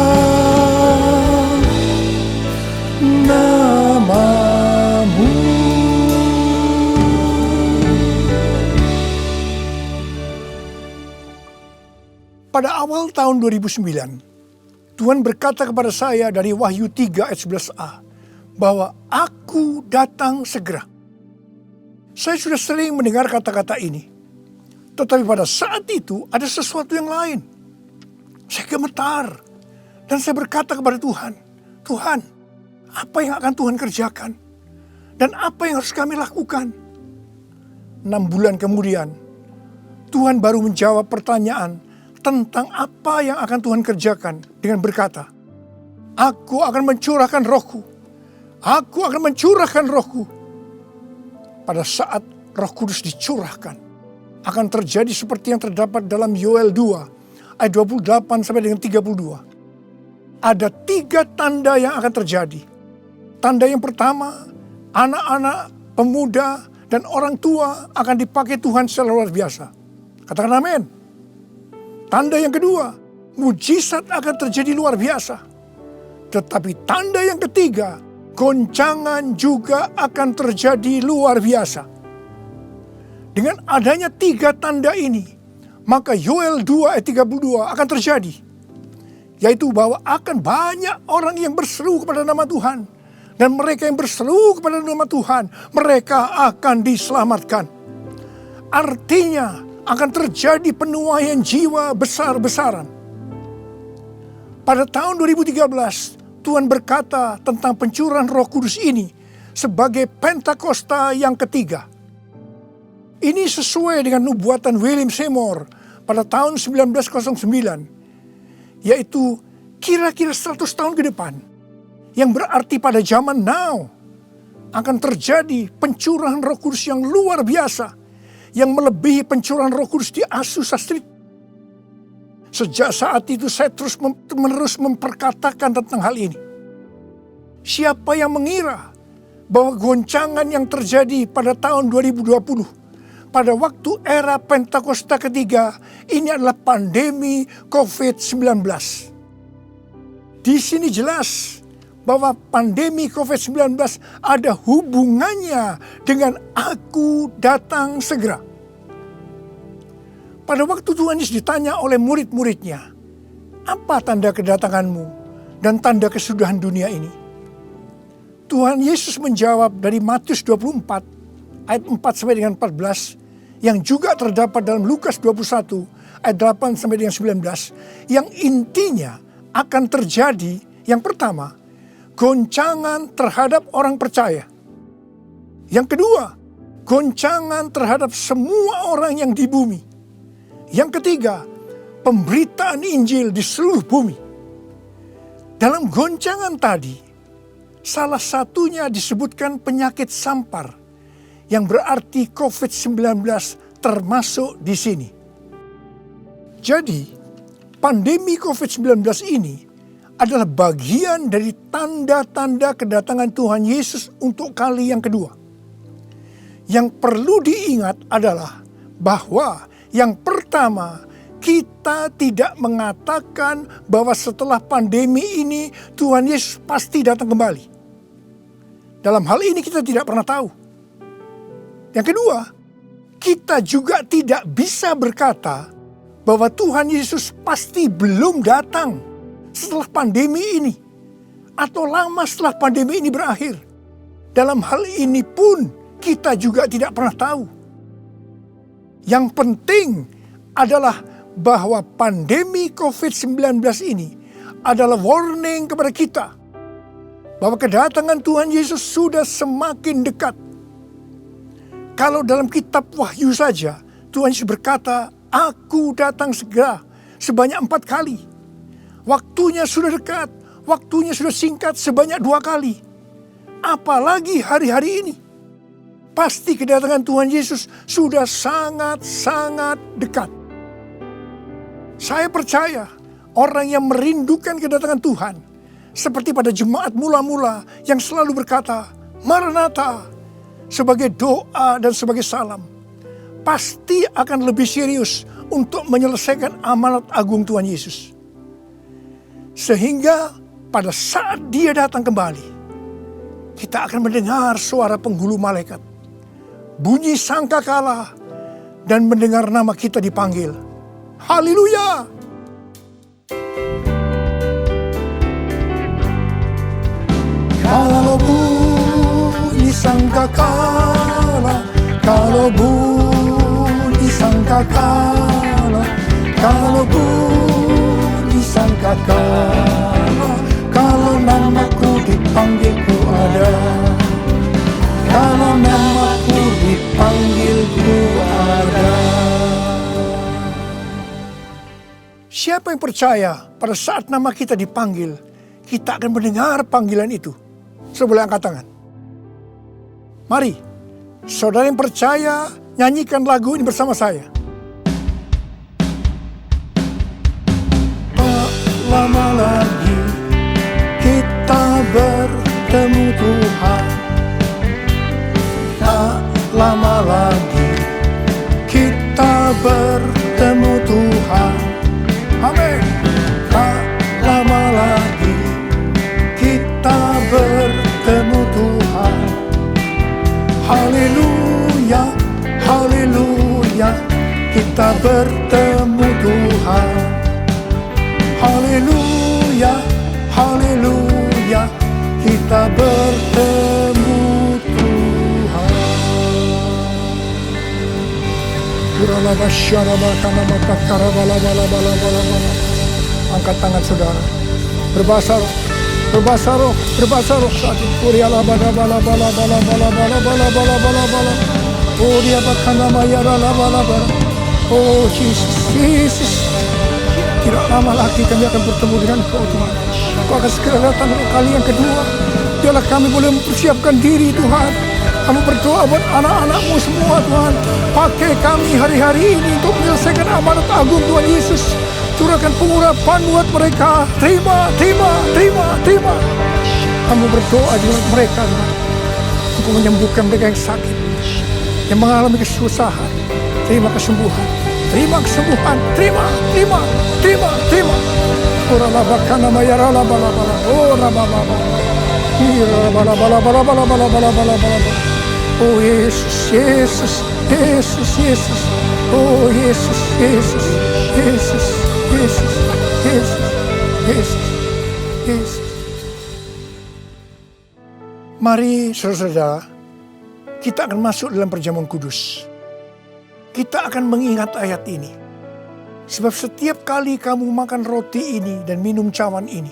nama-Mu. Pada awal tahun 2009, Tuhan berkata kepada saya dari Wahyu 3 ayat 11a, bahwa Aku datang segera. Saya sudah sering mendengar kata-kata ini. Tetapi pada saat itu ada sesuatu yang lain. Saya gemetar. Dan saya berkata kepada Tuhan, Tuhan, apa yang akan Tuhan kerjakan? Dan apa yang harus kami lakukan? 6 bulan kemudian, Tuhan baru menjawab pertanyaan tentang apa yang akan Tuhan kerjakan dengan berkata, Aku akan mencurahkan Rohku Aku akan mencurahkan rohku. Pada saat Roh Kudus dicurahkan, akan terjadi seperti yang terdapat dalam Yoel 2 ayat 28 sampai dengan 32. Ada 3 tanda yang akan terjadi. Tanda yang pertama, anak-anak, pemuda, dan orang tua akan dipakai Tuhan secara luar biasa. Katakan amin. Tanda yang kedua, mujizat akan terjadi luar biasa. Tetapi tanda yang ketiga, goncangan juga akan terjadi luar biasa. Dengan adanya 3 tanda ini, maka Yoel 2 ayat 32 akan terjadi. Yaitu bahwa akan banyak orang yang berseru kepada nama Tuhan. Dan mereka yang berseru kepada nama Tuhan, mereka akan diselamatkan. Artinya akan terjadi penuaian jiwa besar-besaran. Pada tahun 2013, Tuhan berkata tentang pencurahan Roh Kudus ini sebagai Pentakosta yang ketiga. Ini sesuai dengan nubuatan William Seymour pada tahun 1909, yaitu kira-kira 100 tahun ke depan, yang berarti pada zaman now akan terjadi pencurahan Roh Kudus yang luar biasa, yang melebihi pencurahan Roh Kudus di Azusa Street. Sejak saat itu saya terus-menerus memperkatakan tentang hal ini. Siapa yang mengira bahwa goncangan yang terjadi pada tahun 2020, pada waktu era Pentakosta ketiga, ini adalah pandemi COVID-19. Di sini jelas bahwa pandemi COVID-19 ada hubungannya dengan aku datang segera. Pada waktu Tuhan Yesus ditanya oleh murid-muridnya, apa tanda kedatanganmu dan tanda kesudahan dunia ini? Tuhan Yesus menjawab dari Matius 24 ayat 4 sampai dengan 14, yang juga terdapat dalam Lukas 21 ayat 8 sampai dengan 19, yang intinya akan terjadi yang pertama, goncangan terhadap orang percaya. Yang kedua, goncangan terhadap semua orang yang di bumi. Yang ketiga, pemberitaan Injil di seluruh bumi. Dalam goncangan tadi, salah satunya disebutkan penyakit sampar, yang berarti COVID-19 termasuk di sini. Jadi, pandemi COVID-19 ini adalah bagian dari tanda-tanda kedatangan Tuhan Yesus untuk kali yang kedua. Yang perlu diingat adalah bahwa yang pertama, kita tidak mengatakan bahwa setelah pandemi ini Tuhan Yesus pasti datang kembali. Dalam hal ini kita tidak pernah tahu. Yang kedua, kita juga tidak bisa berkata bahwa Tuhan Yesus pasti belum datang setelah pandemi ini, atau lama setelah pandemi ini berakhir. Dalam hal ini pun kita juga tidak pernah tahu. Yang penting adalah bahwa pandemi COVID-19 ini adalah warning kepada kita bahwa kedatangan Tuhan Yesus sudah semakin dekat. Kalau dalam kitab Wahyu saja, Tuhan Yesus berkata, "Aku datang segera," sebanyak 4 kali. Waktunya sudah dekat, waktunya sudah singkat sebanyak 2 kali. Apalagi hari-hari ini. Pasti kedatangan Tuhan Yesus sudah sangat-sangat dekat. Saya percaya orang yang merindukan kedatangan Tuhan, seperti pada jemaat mula-mula yang selalu berkata, "Maranatha," sebagai doa dan sebagai salam, pasti akan lebih serius untuk menyelesaikan amanat agung Tuhan Yesus. Sehingga pada saat Dia datang kembali, kita akan mendengar suara penghulu malaikat, bunyi sangkakala, dan mendengar nama kita dipanggil. Haleluya! Kalau bunyi sangkakala, kalau bunyi sangkakala, kalau bunyi sangkakala, kalau namaku dipanggil ku ada, kalau namaku dipanggil ku ada. Siapa yang percaya pada saat nama kita dipanggil, kita akan mendengar panggilan itu. Saudara boleh angkat tangan. Mari, saudara yang percaya, nyanyikan lagu ini bersama saya. Tak lama lagi kita bertemu Tuhan. Tak lama lagi kita bertemu Tuhan. Amin. Tak lama lagi kita bertemu Tuhan. Haleluya, haleluya, kita bertemu Tuhan. Haleluya, haleluya, kita bertemu Tuhan. Angkat tangan saudara. Berbahasa roh, berbahasa roh, berbahasa roh saat ini. Oh dia bahkan nama ya bala. Oh Yesus, Yesus. Tidak lama lagi kami akan bertemu dengan Kau Tuhan. Kau akan segera datang untuk kali yang kedua. Biarlah kami boleh mempersiapkan diri Tuhan. Kami berdoa buat anak-anak-Mu semua Tuhan. Pakai kami hari-hari ini untuk menyelesaikan amanat agung Tuhan Yesus. Curahkan pengurapan buat mereka. Terima, terima, terima, terima. Kami berdoa buat mereka Tuhan. Untuk menyembuhkan mereka yang sakit, yang mengalami kesusahan. Terima kesembuhan. Terima kesembuhan. Terima, terima, terima, terima. Oh rabakana mayara bala. Oh rabababa. Bala. Oh Yesus, Yesus, Yesus, Yesus. Oh Yesus, Yesus, Yesus, Yesus, Yesus, Yesus, Yesus. Mari saudara-saudara, kita akan masuk dalam perjamuan kudus. Kita akan mengingat ayat ini. Sebab setiap kali kamu makan roti ini dan minum cawan ini,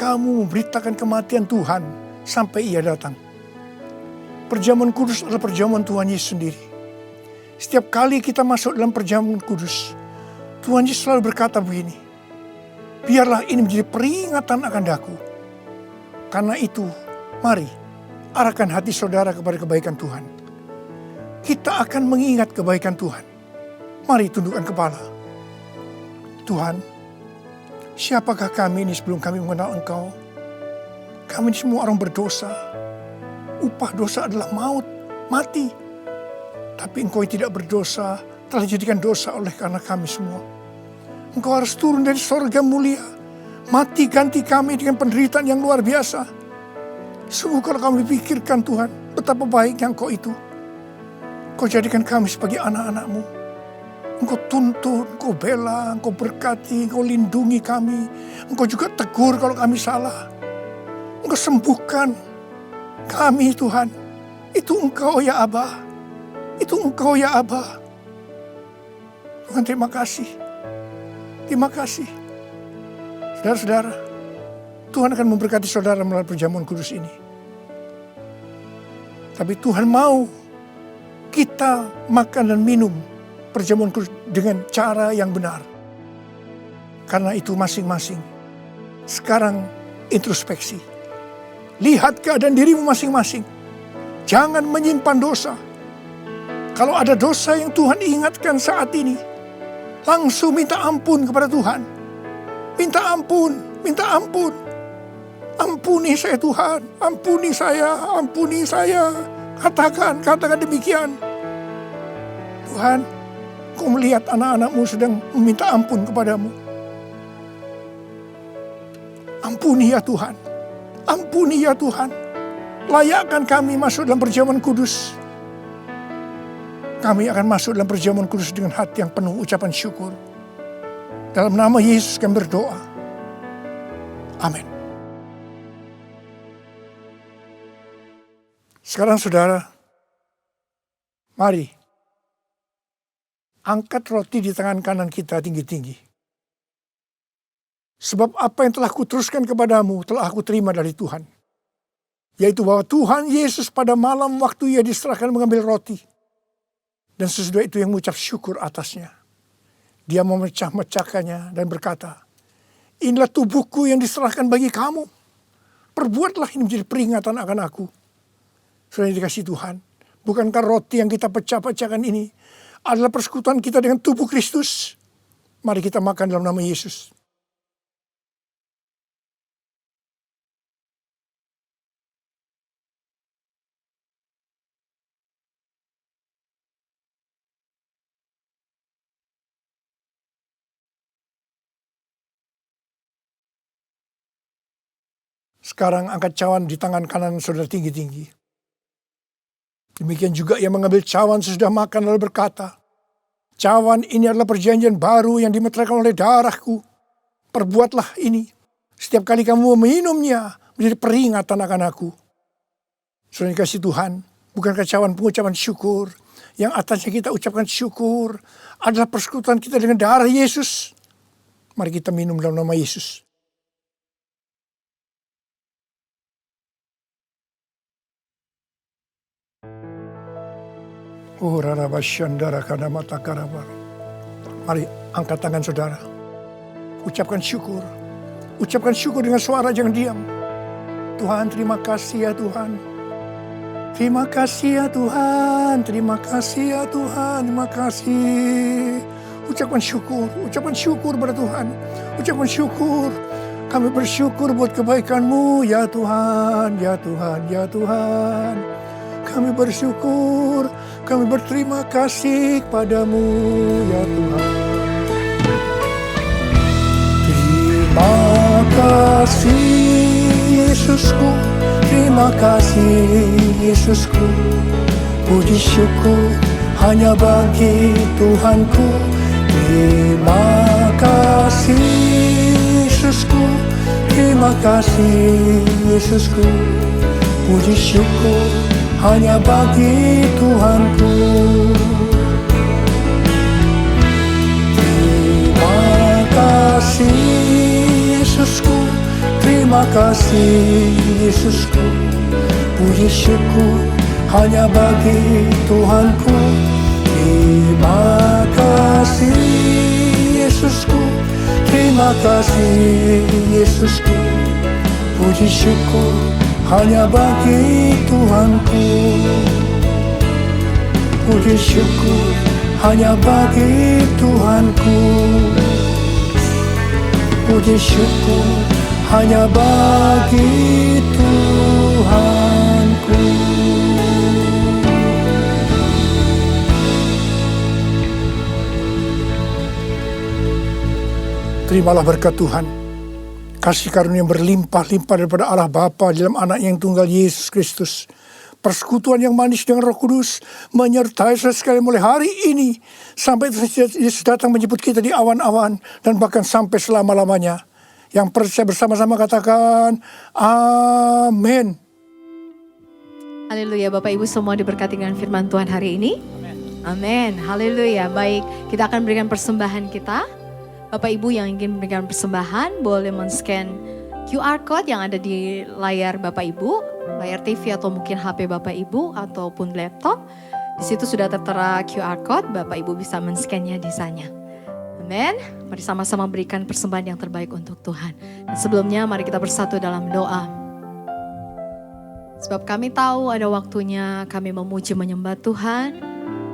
kamu memberitakan kematian Tuhan sampai Ia datang. Perjamuan kudus adalah perjamuan Tuhan Yesus sendiri. Setiap kali kita masuk dalam perjamuan kudus, Tuhan Yesus selalu berkata begini, biarlah ini menjadi peringatan akan daku. Karena itu, mari arahkan hati saudara kepada kebaikan Tuhan. Kita akan mengingat kebaikan Tuhan. Mari tundukkan kepala. Tuhan, siapakah kami ini sebelum kami mengenal Engkau? Kami ini semua orang berdosa. Upah dosa adalah maut, mati. Tapi Engkau yang tidak berdosa telah dijadikan dosa oleh karena kami semua. Engkau harus turun dari sorga mulia. Mati ganti kami dengan penderitaan yang luar biasa. Sungguh kalau kami pikirkan Tuhan, betapa baiknya Engkau itu. Engkau jadikan kami sebagai anak-anak-Mu. Engkau tuntun, Engkau bela, Engkau berkati, Engkau lindungi kami. Engkau juga tegur kalau kami salah. Engkau sembuhkan kami Tuhan. Itu Engkau ya Abah. Itu Engkau ya Abah. Tuhan terima kasih. Terima kasih. Saudara-saudara, Tuhan akan memberkati saudara melalui perjamuan kudus ini. Tapi Tuhan mau kita makan dan minum perjamuan kudus dengan cara yang benar. Karena itu masing-masing. Sekarang introspeksi. Lihat keadaan dirimu masing-masing. Jangan menyimpan dosa. Kalau ada dosa yang Tuhan ingatkan saat ini, langsung minta ampun kepada Tuhan. Minta ampun, minta ampun. Ampuni saya Tuhan, ampuni saya, ampuni saya. Katakan demikian. Tuhan, Kau melihat anak-anak-Mu sedang meminta ampun kepadamu. Ampuni ya Tuhan, ampuni ya Tuhan. Layakkan kami masuk dalam perjamuan kudus. Kami akan masuk dalam perjamuan kudus dengan hati yang penuh ucapan syukur. Dalam nama Yesus kami berdoa. Amin. Sekarang saudara, mari angkat roti di tangan kanan kita tinggi-tinggi. Sebab apa yang telah kuteruskan kepadamu telah aku terima dari Tuhan. Yaitu bahwa Tuhan Yesus pada malam waktu Ia diserahkan mengambil roti. Dan sesudah itu yang mengucap syukur atasnya. Dia memecah-mecahkannya dan berkata, inilah tubuhku yang diserahkan bagi kamu. Perbuatlah ini menjadi peringatan akan aku. Saudara yang dikasihi Tuhan, bukankah roti yang kita pecah-pecahkan ini adalah persekutuan kita dengan tubuh Kristus? Mari kita makan dalam nama Yesus. Sekarang angkat cawan di tangan kanan saudara tinggi-tinggi. Demikian juga ia mengambil cawan sesudah makan lalu berkata, cawan ini adalah perjanjian baru yang dimeteraikan oleh darahku. Perbuatlah ini setiap kali kamu meminumnya menjadi peringatan akan aku. Saudara yang kasih Tuhan, bukankah cawan pengucapan syukur yang atasnya kita ucapkan syukur adalah persekutuan kita dengan darah Yesus? Mari kita minum dalam nama Yesus. Mari angkat tangan saudara. Ucapkan syukur. Ucapkan syukur dengan suara, jangan diam. Tuhan, terima kasih ya Tuhan. Terima kasih ya Tuhan. Terima kasih ya Tuhan. Terima kasih. Ucapkan syukur pada Tuhan. Ucapkan syukur. Kami bersyukur buat kebaikan-Mu ya Tuhan, ya Tuhan, ya Tuhan. Kami bersyukur, kami berterima kasih kepadamu ya Tuhan. Terima kasih Yesusku, terima kasih Yesusku. Puji syukur hanya bagi Tuhanku. Terima kasih Yesusku, terima kasih Yesusku. Puji syukur hanya bagi Tuhanku. Terima kasih Yesusku, terima kasih Yesusku. Puji syukur hanya bagi Tuhanku. Terima kasih Yesusku, terima kasih Yesusku. Puji syukur hanya bagi Tuhanku. Puji syukur hanya bagi Tuhanku. Puji syukur hanya bagi Tuhanku. Terimalah berkat Tuhan. Kasih karunia yang berlimpah-limpah daripada Allah Bapa dalam anak yang tunggal Yesus Kristus. Persekutuan yang manis dengan Roh Kudus menyertai saudara sekalian mulai hari ini sampai Yesus datang menjemput kita di awan-awan dan bahkan sampai selama-lamanya. Yang percaya bersama-sama katakan amin. Haleluya, Bapak Ibu semua diberkati dengan firman Tuhan hari ini. Amin. Haleluya. Baik, kita akan berikan persembahan kita. Bapak Ibu yang ingin memberikan persembahan boleh men-scan QR code yang ada di layar Bapak Ibu, layar TV atau mungkin HP Bapak Ibu ataupun laptop. Di situ sudah tertera QR code, Bapak Ibu bisa men-scan-nya di sana. Amin. Mari sama-sama berikan persembahan yang terbaik untuk Tuhan. Dan sebelumnya mari kita bersatu dalam doa. Sebab kami tahu ada waktunya kami memuji menyembah Tuhan.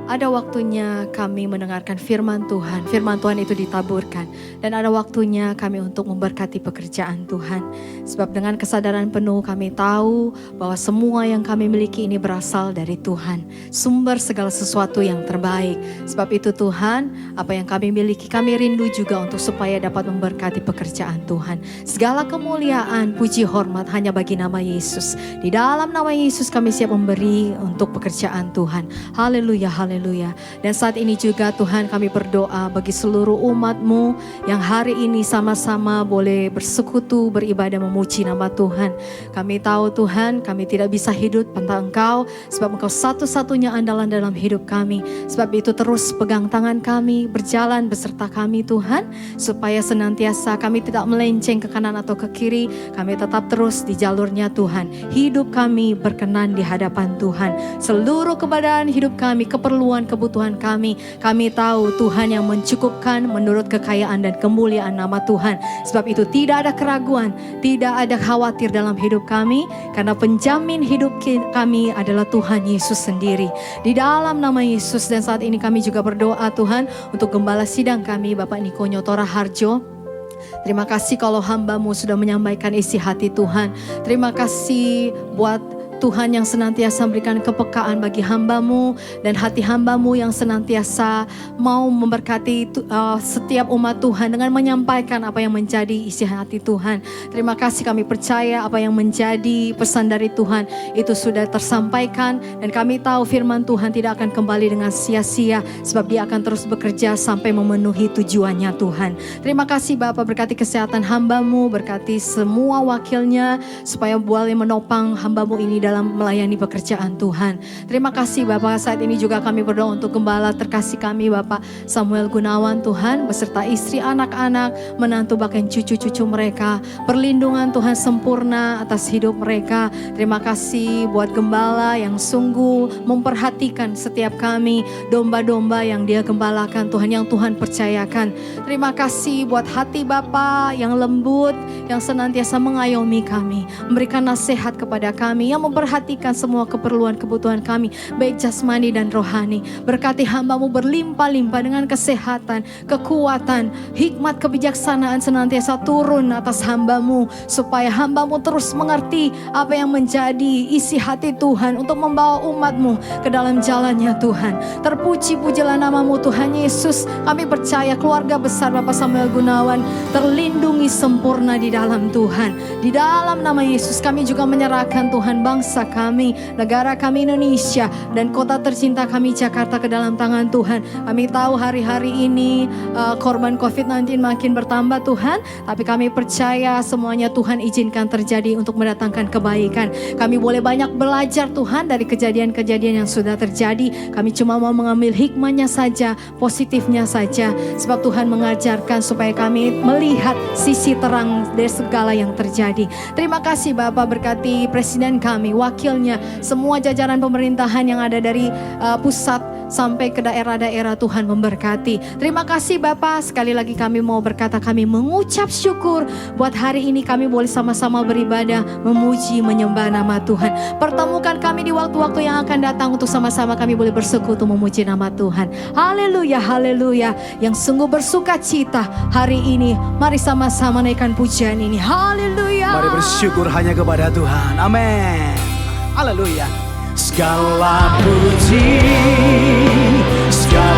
Ada waktunya kami mendengarkan firman Tuhan. Firman Tuhan itu ditaburkan. Dan ada waktunya kami untuk memberkati pekerjaan Tuhan. Sebab dengan kesadaran penuh kami tahu bahwa semua yang kami miliki ini berasal dari Tuhan. Sumber segala sesuatu yang terbaik. Sebab itu Tuhan, apa yang kami miliki kami rindu juga untuk supaya dapat memberkati pekerjaan Tuhan. Segala kemuliaan, puji, hormat hanya bagi nama Yesus. Di dalam nama Yesus kami siap memberi untuk pekerjaan Tuhan. Haleluya, haleluya. Dan saat ini juga Tuhan kami berdoa bagi seluruh umat-Mu yang hari ini sama-sama boleh bersekutu, beribadah, memuji nama Tuhan. Kami tahu Tuhan kami tidak bisa hidup tanpa Engkau, sebab Engkau satu-satunya andalan dalam hidup kami. Sebab itu terus pegang tangan kami, berjalan beserta kami Tuhan, supaya senantiasa kami tidak melenceng ke kanan atau ke kiri. Kami tetap terus di jalurnya Tuhan. Hidup kami berkenan di hadapan Tuhan. Seluruh keadaan hidup kami, keperluan keperluan-kebutuhan kami. Kami tahu Tuhan yang mencukupkan menurut kekayaan dan kemuliaan nama Tuhan. Sebab itu tidak ada keraguan, tidak ada khawatir dalam hidup kami, karena penjamin hidup kami adalah Tuhan Yesus sendiri. Di dalam nama Yesus, dan saat ini kami juga berdoa Tuhan untuk gembala sidang kami Bapak Niko Nyotora Harjo. Terima kasih kalau hamba-Mu sudah menyampaikan isi hati Tuhan. Terima kasih buat Tuhan yang senantiasa memberikan kepekaan bagi hamba-Mu, dan hati hamba-Mu yang senantiasa mau memberkati setiap umat Tuhan dengan menyampaikan apa yang menjadi isi hati Tuhan. Terima kasih, kami percaya apa yang menjadi pesan dari Tuhan itu sudah tersampaikan, dan kami tahu firman Tuhan tidak akan kembali dengan sia-sia, sebab Dia akan terus bekerja sampai memenuhi tujuannya Tuhan. Terima kasih Bapak, berkati kesehatan hamba-Mu, berkati semua wakilnya supaya boleh menopang hamba-Mu ini dalam melayani pekerjaan Tuhan. Terima kasih Bapak, saat ini juga kami berdoa untuk gembala terkasih kami Bapak Samuel Gunawan Tuhan, beserta istri, anak-anak, menantu, bahkan cucu-cucu mereka. Perlindungan Tuhan sempurna atas hidup mereka. Terima kasih buat gembala yang sungguh memperhatikan setiap kami, domba-domba yang Dia gembalakan Tuhan, yang Tuhan percayakan. Terima kasih buat hati Bapa yang lembut, yang senantiasa mengayomi kami, memberikan nasihat kepada kami, yang memperhatikan semua keperluan kebutuhan kami, baik jasmani dan rohani. Berkati hamba-Mu berlimpah-limpah dengan kesehatan, kekuatan, hikmat, kebijaksanaan senantiasa turun atas hamba-Mu, supaya hamba-Mu terus mengerti apa yang menjadi isi hati Tuhan untuk membawa umat-Mu ke dalam jalannya Tuhan. Terpuji-pujilah nama-Mu Tuhan Yesus. Kami percaya keluarga besar Bapak Samuel Gunawan terlindungi sempurna di dalam Tuhan. Di dalam nama Yesus kami juga menyerahkan Tuhan bangsa kami, negara kami Indonesia, dan kota tercinta kami Jakarta ke dalam tangan Tuhan. Kami tahu hari-hari ini korban COVID-19 makin bertambah Tuhan, tapi kami percaya semuanya Tuhan izinkan terjadi untuk mendatangkan kebaikan. Kami boleh banyak belajar Tuhan dari kejadian-kejadian yang sudah terjadi. Kami cuma mau mengambil hikmahnya saja, positifnya saja, sebab Tuhan mengajarkan supaya kami melihat sisi terang dari segala yang terjadi. Terima kasih Bapak, berkati presiden kami, wakilnya, semua jajaran pemerintahan yang ada dari pusat sampai ke daerah-daerah. Tuhan memberkati. Terima kasih Bapak, sekali lagi kami mau berkata, kami mengucap syukur buat hari ini kami boleh sama-sama beribadah, memuji, menyembah nama Tuhan. Pertemukan kami di waktu-waktu yang akan datang untuk sama-sama kami boleh bersekutu memuji nama Tuhan. Haleluya, haleluya. Yang sungguh bersuka cita hari ini, mari sama-sama naikkan pujian ini. Haleluya. Mari bersyukur hanya kepada Tuhan. Amin. Haleluya. Segala puji, segala